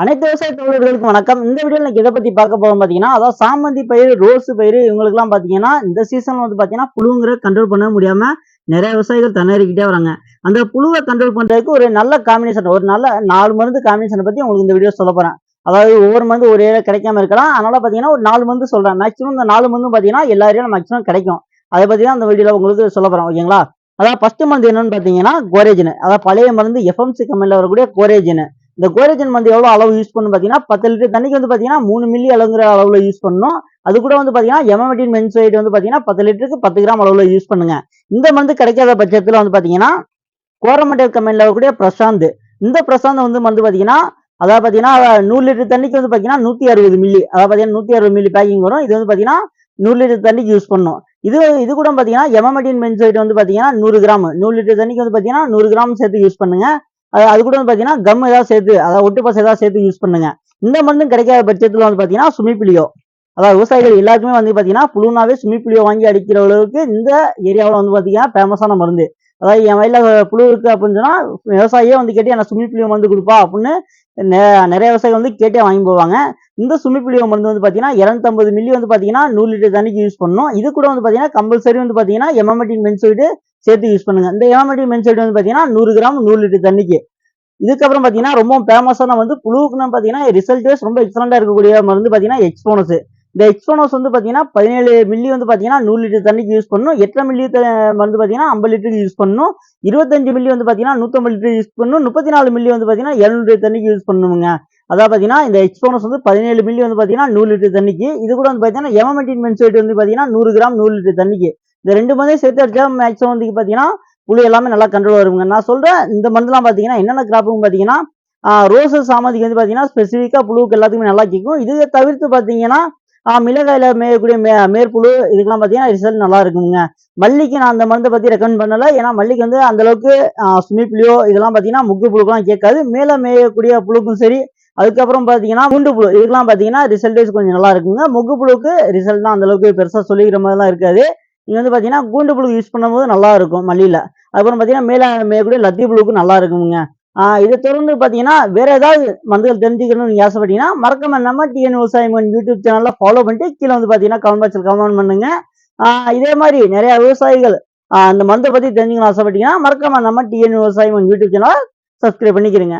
அனைத்து விவசாய தோழர்களுக்கும் வணக்கம். இந்த வீடியோல இன்னைக்கு எத பத்தி பார்க்க போறோம் பார்த்தீங்கன்னா, அதாவது சாமந்தி பயிர், ரோஸ் பயிர் இவங்களுக்கெல்லாம் பார்த்தீங்கன்னா, இந்த சீசன்ல வந்து பார்த்தீங்கன்னா, புழுங்கிற கண்ட்ரோல் பண்ண முடியாம நெறைய விவசாயிகள் திணறிக்கிட்டே வராங்க. அந்த புழுவ கண்ட்ரோல் பண்றதுக்கு ஒரு நல்ல காம்பினேஷன், ஒரு நல்ல 4 மருந்து காம்பினேஷன பத்தி உங்களுக்கு இந்த வீடியோ சொல்லப் போறேன். அதாவது ஒவ்வொரு மருந்து ஒரு ஏரியால கிடைக்காம இருக்கலாம். அதனால பார்த்தீங்கன்னா, ஒரு 4 மருந்து சொல்றேன். மேக்ஸிமம் இந்த 4 மருந்தும் பார்த்தீங்கன்னா, எல்லா ஏரியாலும் மேக்ஸிமம் கிடைக்கும். அத பத்தி தான் இந்த வீடியோல உங்களுக்கு சொல்லப் போறேன். ஓகேங்களா? அதாவது ஃபர்ஸ்ட் மருந்து என்னன்னு பார்த்தீங்கன்னா, கோரேஜின். அதாவது பழைய மருந்து எஃப்எம்சி கம்பெனில வரக்கூடிய கோரேஜின். இந்த கோரேஜன் வந்து எவ்வளவு அளவு யூஸ் பண்ணணும் பாத்தீங்கன்னா 10 லிட்டர் தண்ணிக்கு வந்து பாத்தீங்கன்னா 3 மில்லி அளவுங்கிற அளவுல யூஸ் பண்ணணும். அது கூட வந்து பாத்தீங்கன்னா எமமெட்டின் மென்சைட் வந்து பாத்தீங்கன்னா 10 லிட்டருக்கு 10 கிராம் அளவுல யூஸ் பண்ணுங்க. இந்த மருந்து கிடைக்காத பட்சத்துல வந்து பாத்தீங்கன்னா கோரமண்டல் கம்பெனில வரக்கூடிய பிரசாந்த். இந்த பிரசாந்த் வந்து மருந்து பாத்தீங்கன்னா அதாவது பாத்தீங்கன்னா 100 லிட்டர் தண்ணிக்கு வந்து பாத்தீங்கன்னா 160 மில்லி, அதாவது பாத்தீங்கன்னா 160 மில்லி பேக்கிங் வரும். இது வந்து பாத்தீங்கன்னா 100 லிட்டர் தண்ணிக்கு யூஸ் பண்ணணும். இது இது கூட பாத்தீங்கன்னா எமமெட்டின் மென்சைட் வந்து பாத்தீங்கன்னா 100 கிராம், 100 லிட்டர் தண்ணிக்கு வந்து பாத்தீங்கன்னா 100 கிராம் சேர்த்து யூஸ் பண்ணுங்க. அது கூட வந்து பாத்தீங்கன்னா கம் ஏதாவது சேர்த்து, அதாவது ஒட்டுப்பாசம் ஏதாவது சேர்த்து யூஸ் பண்ணுங்க. இந்த மருந்தும் கிடைக்காத பட்சத்துல வந்து பாத்தீங்கன்னா சுமிப்பிலியோ, அதாவது விவசாயிகள் எல்லாருக்குமே வந்து பாத்தீங்கன்னா புழுனாவே சுமிப்பிலியோ வாங்கி அடிக்கிற அளவுக்கு இந்த ஏரியாவில் வந்து பாத்தீங்கன்னா ஃபேமஸான மருந்து. அதாவது என் வயல்ல புழு இருக்கு அப்படின்னு சொன்னா விவசாயியே வந்து கேட்டு எனக்கு சுமிப்பிலியோ மருந்து கொடுப்பா அப்படின்னு நிறைய விவசாயிகள் வந்து கேட்டே வாங்கி போவாங்க. இந்த சுமிப்பிலியோ மருந்து வந்து பாத்தீங்கன்னா 250 மில்லி வந்து பாத்தீங்கன்னா 100 லிட்டர் தண்ணிக்கு யூஸ் பண்ணணும். இது கூட வந்து பாத்தீங்கன்னா கம்பல்சரி வந்து பாத்தீங்கன்னா எமமெட்டின் மென்சைட் சேர்த்து யூஸ் பண்ணுங்க. இந்த எமமெட்டின் மென்சைட் வந்து பாத்தீங்கன்னா 100 கிராம் 100 லிட்டர் தண்ணிக்கு. இதுக்கப்புறம் பாத்தீங்கன்னா ரொம்ப ஃபேமஸான வந்து புழுவுக்குன்னு பாத்தீங்கன்னா ரிசல்ட் வைஸ் ரொம்ப எக்ஸலண்டா இருக்கக்கூடிய மருந்து பாத்தீங்கன்னா எக்ஸ்போனஸ். இந்த எக்ஸ்போனஸ் வந்து பாத்தீங்கன்னா 17 மில்லி வந்து பாத்தீங்கன்னா 100 லிட்டர் தண்ணிக்கு யூஸ் பண்ணணும். 8 மில்லி மருந்து பாத்தீங்கன்னா 50 லிட்டருக்கு யூஸ் பண்ணணும். 25 மில்லி வந்து பாத்தீங்கன்னா 150 லிட்டர் யூஸ் பண்ணணும். 34 மில்லி வந்து பாத்தீங்கன்னா 200 லிட்டர் தண்ணிக்கு யூஸ் பண்ணணுங்க. அதாவது பாத்தீங்கன்னா இந்த எக்ஸ்போனஸ் வந்து 17 மில்லி வந்து பாத்தீங்கன்னா 100 லிட்டர் தண்ணிக்கு. இது கூட வந்து பாத்தீங்கன்னா எமமெட்டின் மென்சைட் வந்து பாத்தீங்கன்னா 100 கிராம் 100 லிட்டர் தண்ணிக்கு. இந்த ரெண்டு மருந்தையும் சேர்த்து அடிச்சா மேக்ஸிமம் வந்து பாத்தீங்கன்னா புழு எல்லாமே நல்லா கண்ட்ரோல் வருங்க. நான் சொல்றேன் இந்த மருந்துலாம் பாத்தீங்கன்னா என்னென்ன கிராப்புன்னு பாத்தீங்கன்னா ரோஸ் சாமந்திக்கு வந்து பாத்தீங்கன்னா ஸ்பெசிஃபிக்கா புழுவுக்கு எல்லாத்துக்குமே நல்லா கேட்கும். இதை தவிர்த்து பாத்தீங்கன்னா மிளகாயில மேயக்கூடிய மேற்புழு இதுக்கெல்லாம் பாத்தீங்கன்னா ரிசல்ட் நல்லா இருக்குங்க. மல்லிக்கு நான் அந்த மருந்தை பத்தி ரெக்கமெண்ட் பண்ணல. ஏன்னா மல்லிக்கு வந்து அந்த அளவுக்கு சுமிப்புலியோ இதெல்லாம் பாத்தீங்கன்னா முக்கு புழுக்கெல்லாம் கேட்காது. மேல மேயக்கூடிய புழுக்கும் சரி, அதுக்கப்புறம் பாத்தீங்கன்னா குண்டு புழு இதுக்கெல்லாம் பாத்தீங்கன்னா ரிசல்டேஸ் கொஞ்சம் நல்லா இருக்குங்க. முக்கு புழுக்கு ரிசல்ட் தான் அந்த அளவுக்கு பெருசா சொல்லிக்கிற மாதிரிலாம் இருக்காது. நீங்க வந்து பாத்தீங்கன்னா கூண்டு புழு யூஸ் பண்ணும்போது நல்லா இருக்கும் மல்லியில. அதுக்கப்புறம் பாத்தீங்கன்னா மேல மேயக்கூடிய லத்தி புழுக்கு நல்லா இருக்குங்க. இதை தொடர்ந்து பாத்தீங்கன்னா வேற ஏதாவது மருந்துகள் தெரிஞ்சுக்கணும்னு நீங்க ஆசைப்பட்டீங்கன்னா மறக்காம நம்ம டிஎன் விவசாயம் யூடியூப் சேனல்ல ஃபாலோ பண்ணிட்டு கீழே வந்து பாத்தீங்கன்னா கமெண்ட் பாக்ஸ்ல கமெண்ட் பண்ணுங்க. இதே மாதிரி நிறைய விவசாயிகள் அந்த மருந்தை பத்தி தெரிஞ்சுக்கணும் ஆசைப்பட்டீங்கன்னா மறக்காம நம்ம டிஎன் விவசாயம் யூடியூப் சேனலை சப்ஸ்கிரைப் பண்ணிக்கிறீங்க.